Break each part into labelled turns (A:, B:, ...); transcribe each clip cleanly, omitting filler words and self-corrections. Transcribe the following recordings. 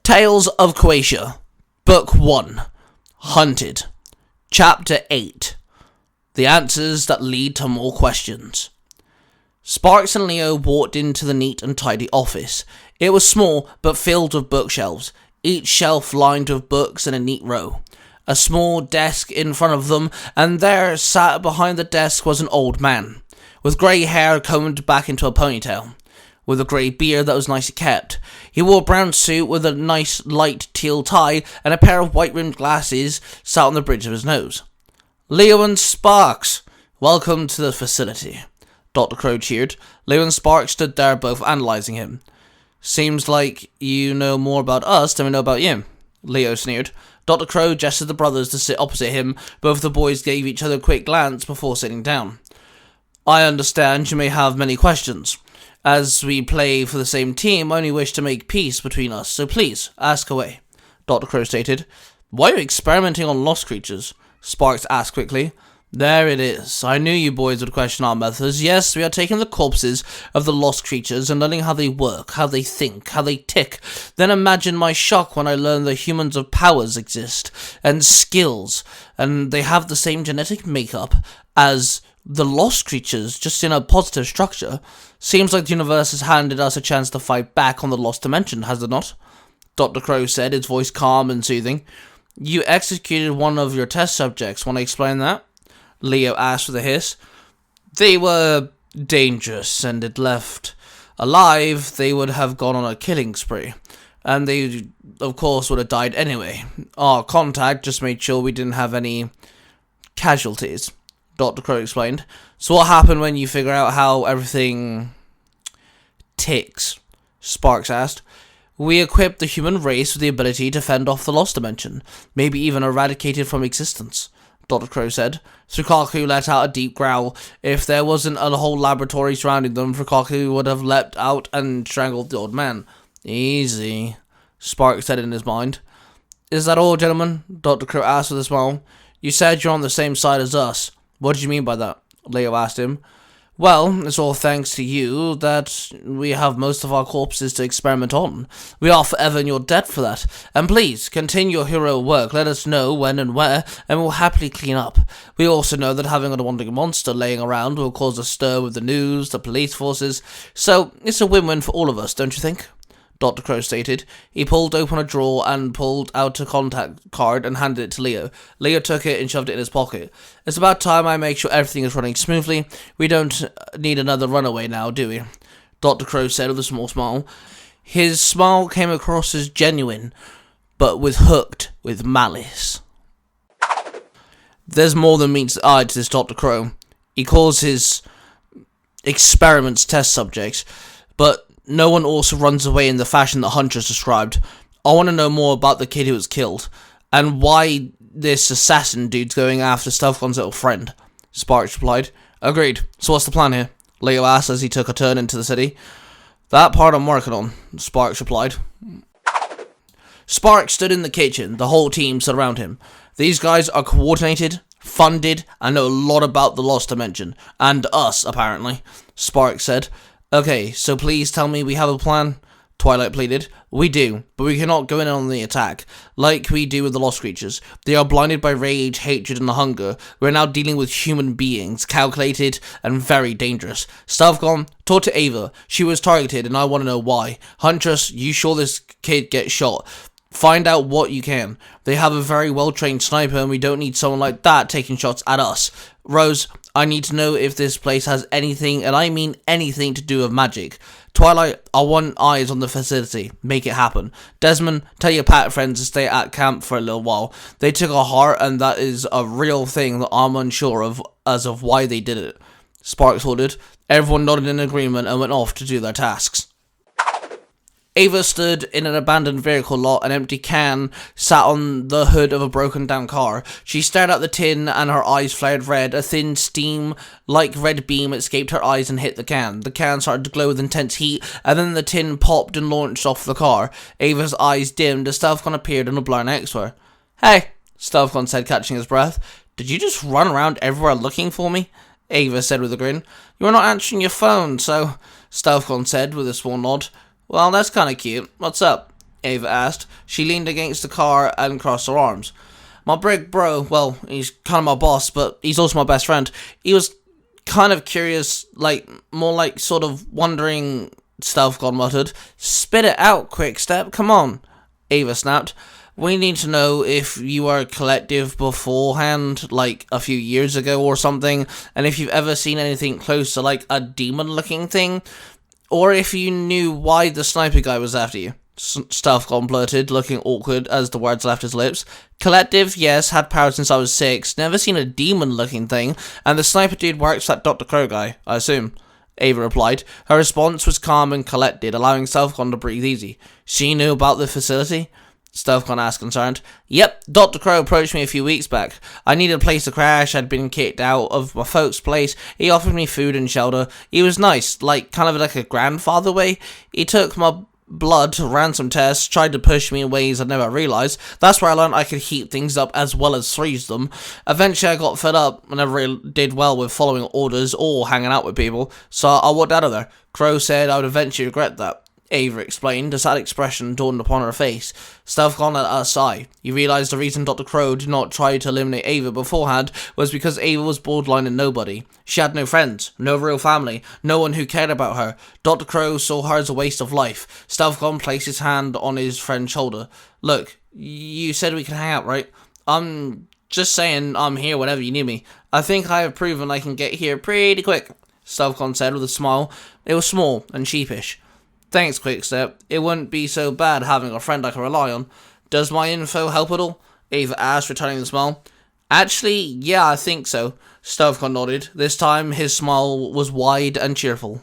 A: Tales of Quasha, Book 1, Hunted, Chapter 8, The Answers That Lead to More Questions. Sparks and Leo walked into the neat and tidy office. It was small, but filled with bookshelves, each shelf lined with books in a neat row. A small desk in front of them, and there, sat behind the desk, was an old man, with grey hair combed back into a ponytail, with a grey beard that was nicely kept. He wore a brown suit with a nice light teal tie, and a pair of white-rimmed glasses sat on the bridge of his nose. "Leo and Sparks, welcome to the facility," Dr. Crow cheered. Leo and Sparks stood there, both analysing him. "Seems like you know more about us than we know about you," Leo sneered. Dr. Crow gestured the brothers to sit opposite him. Both the boys gave each other a quick glance before sitting down. "I understand you may have many questions. As we play for the same team, I only wish to make peace between us, so please, ask away," Dr. Crow stated. "Why are you experimenting on lost creatures?" Sparks asked quickly. "There it is. I knew you boys would question our methods. Yes, we are taking the corpses of the lost creatures and learning how they work, how they think, how they tick. Then imagine my shock when I learned that humans of powers exist, and skills, and they have the same genetic makeup as the lost creatures, just in a positive structure. Seems like the universe has handed us a chance to fight back on the lost dimension, has it not?" Dr. Crow said, his voice calm and soothing. "You executed one of your test subjects. Want to explain that?" Leo asked with a hiss. "They were dangerous, and if left alive, they would have gone on a killing spree. And they, of course, would have died anyway. Our contact just made sure we didn't have any casualties," Dr. Crow explained. "So what happened when you figure out how everything ticks?" Sparks asked. "We equipped the human race with the ability to fend off the lost dimension, maybe even eradicate it from existence," Dr. Crow said. Fukaku let out a deep growl. If there wasn't a whole laboratory surrounding them, Fukaku would have leapt out and strangled the old man. "Easy," Sparks said in his mind. "Is that all, gentlemen?" Dr. Crow asked with a smile. "You said you're on the same side as us. What did you mean by that?" Leo asked him. "Well, it's all thanks to you that we have most of our corpses to experiment on. We are forever in your debt for that. And please, continue your hero work. Let us know when and where, and we'll happily clean up. We also know that having a wandering monster laying around will cause a stir with the news, the police forces. So, it's a win-win for all of us, don't you think?" Dr. Crow stated. He pulled open a drawer and pulled out a contact card and handed it to Leo. Leo took it and shoved it in his pocket. "It's about time I make sure everything is running smoothly. We don't need another runaway now, do we?" Dr. Crow said with a small smile. His smile came across as genuine, but was hooked with malice. There's more than meets the eye to this Dr. Crow. He calls his experiments test subjects, but no one also runs away in the fashion that Huntress described. "I want to know more about the kid who was killed, and why this assassin dude's going after Stealthcon's little friend," Sparks replied. "Agreed. So what's the plan here?" Leo asked as he took a turn into the city. "That part I'm working on," Sparks replied. Sparks stood in the kitchen. The whole team stood around him. "These guys are coordinated, funded, and know a lot about the Lost Dimension. And us, apparently," Sparks said. "Okay, so please tell me we have a plan," Twilight pleaded. "We do, but we cannot go in on the attack, like we do with the lost creatures. They are blinded by rage, hatred, and hunger. We are now dealing with human beings, calculated and very dangerous. Stealthcon, talk to Ava. She was targeted, and I want to know why. Huntress, you sure this kid gets shot? Find out what you can. They have a very well-trained sniper, and we don't need someone like that taking shots at us. Rose, I need to know if this place has anything, and I mean anything, to do with magic. Twilight, I want eyes on the facility. Make it happen. Desmond, tell your pat friends to stay at camp for a little while. They took a heart, and that is a real thing that I'm unsure of as of why they did it." Sparks ordered. Everyone nodded in agreement and went off to do their tasks. Ava stood in an abandoned vehicle lot. An empty can sat on the hood of a broken down car. She stared at the tin and her eyes flared red. A thin steam-like red beam escaped her eyes and hit the can. The can started to glow with intense heat, and then the tin popped and launched off the car. Ava's eyes dimmed as Stealthcon appeared in a blind next to her. "Hey," Stealthcon said, catching his breath. "Did you just run around everywhere looking for me?" Ava said with a grin. "You were not answering your phone, so," Stealthcon said with a small nod. "Well, that's kind of cute. What's up?" Ava asked. She leaned against the car and crossed her arms. My big bro, well, he's kind of my boss, but he's also my best friend. He was kind of curious, more like sort of wondering, Stealthcon muttered. Spit it out, Quickstep, come on, Ava snapped. We need to know if you were a collective beforehand, like a few years ago or something, and if you've ever seen anything close to like a demon-looking thing, or if you knew why the sniper guy was after you. Stealthcon blurted, looking awkward as the words left his lips. Collective, yes, had power since I was 6, never seen a demon-looking thing, and the sniper dude works for that Dr. Crow guy, I assume. Ava replied. Her response was calm and collected, allowing Stealthcon to breathe easy. She knew about the facility? Stealthcon asked, concerned. Yep, Dr. Crow approached me a few weeks back. I needed a place to crash. I'd been kicked out of my folks' place. He offered me food and shelter. He was nice, kind of like a grandfather way. He took my blood, ran some tests, tried to push me in ways I'd never realised. That's where I learned I could heat things up as well as freeze them. Eventually I got fed up and never really did well with following orders or hanging out with people, so I walked out of there. Crow said I would eventually regret that. Ava explained. A sad expression dawned upon her face. Stealthcon let a sigh. He realised the reason Dr. Crow did not try to eliminate Ava beforehand was because Ava was borderline and nobody. She had no friends, no real family, no one who cared about her. Dr. Crow saw her as a waste of life. Stealthcon placed his hand on his friend's shoulder. Look, you said we could hang out, right? I'm just saying I'm here whenever you need me. I think I have proven I can get here pretty quick, Stealthcon said with a smile. It was small and sheepish. Thanks, Quickstep. It wouldn't be so bad having a friend I can rely on. Does my info help at all? Ava asked, returning the smile. Actually, yeah, I think so. Stealthcon nodded. This time, his smile was wide and cheerful.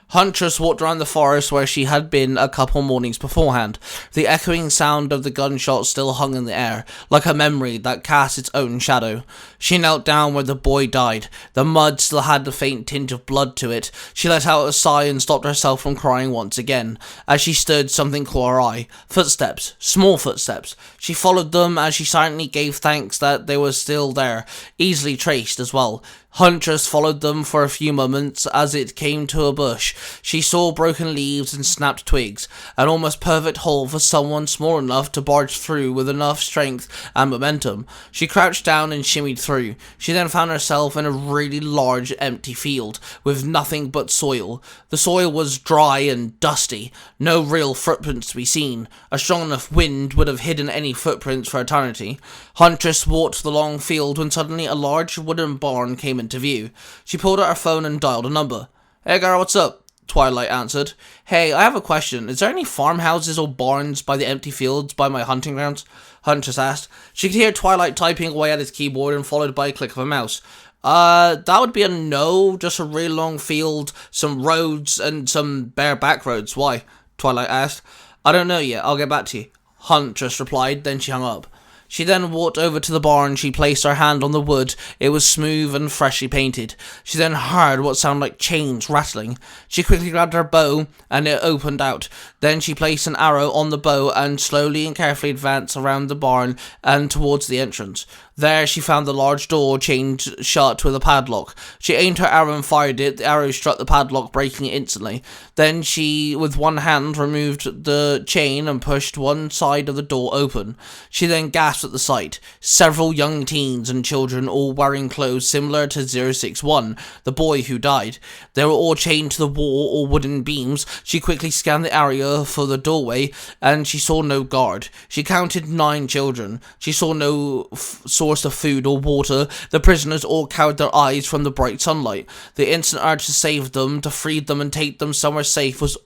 A: Huntress walked around the forest where she had been a couple mornings beforehand. The echoing sound of the gunshot still hung in the air, like a memory that cast its own shadow. She knelt down where the boy died. The mud still had the faint tinge of blood to it. She let out a sigh and stopped herself from crying once again. As she stood, something caught her eye. Footsteps. Small footsteps. She followed them as she silently gave thanks that they were still there, easily traced as well. Huntress followed them for a few moments as it came to a bush. She saw broken leaves and snapped twigs, an almost perfect hole for someone small enough to barge through with enough strength and momentum. She crouched down and shimmied through. She then found herself in a really large empty field with nothing but soil. The soil was dry and dusty, no real footprints to be seen. A strong enough wind would have hidden any footprints for eternity. Huntress walked the long field when suddenly a large wooden barn came into view. She pulled out her phone and dialed a number. Hey girl, what's up? Twilight answered. Hey, I have a question. Is there any farmhouses or barns by the empty fields by my hunting grounds? Huntress asked. She could hear Twilight typing away at his keyboard and followed by a click of a mouse. That would be a no, just a really long field, some roads, and some bare back roads. Why? Twilight asked. I don't know yet, I'll get back to you. Huntress replied, then she hung up. She then walked over to the barn. She placed her hand on the wood. It was smooth and freshly painted. She then heard what sounded like chains rattling. She quickly grabbed her bow, and it opened out. Then she placed an arrow on the bow and slowly and carefully advanced around the barn and towards the entrance. There she found the large door chained shut with a padlock. She aimed her arrow and fired it. The arrow struck the padlock, breaking it instantly. Then she, with one hand, removed the chain and pushed one side of the door open. She then gasped at the sight. Several young teens and children, all wearing clothes similar to 061, the boy who died. They were all chained to the wall or wooden beams. She quickly scanned the area for the doorway, and she saw no guard. She counted 9 children. She saw no source of food or water. The prisoners all cowered their eyes from the bright sunlight. The instant urge to save them, to free them and take them somewhere safe was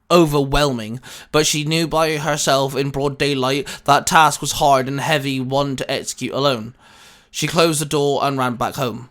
A: overwhelming, but she knew by herself in broad daylight that task was hard and heavy one to execute alone. She closed the door and ran back home.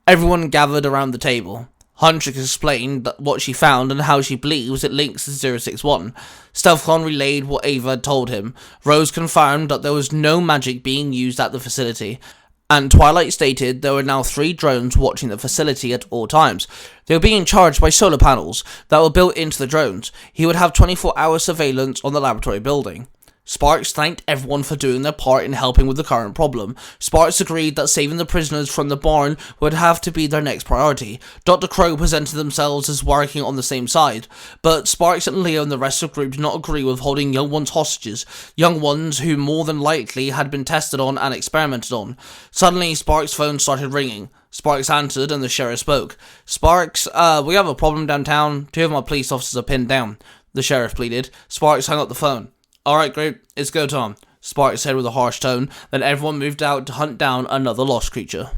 A: Everyone gathered around the table. Huntress explained what she found and how she believes it links to 061. Stealthcon relayed what Ava had told him. Rose confirmed that there was no magic being used at the facility, and Twilight stated there were now 3 drones watching the facility at all times. They were being charged by solar panels that were built into the drones. He would have 24-hour surveillance on the laboratory building. Sparks thanked everyone for doing their part in helping with the current problem. Sparks agreed that saving the prisoners from the barn would have to be their next priority. Dr. Crow presented themselves as working on the same side, but Sparks and Leo and the rest of the group did not agree with holding young ones hostages, young ones who more than likely had been tested on and experimented on. Suddenly, Sparks' phone started ringing. Sparks answered and the sheriff spoke. "Sparks, we have a problem downtown. 2 of my police officers are pinned down," the sheriff pleaded. Sparks hung up the phone. "Alright, group, it's go time," Sparks said with a harsh tone. Then everyone moved out to hunt down another lost creature.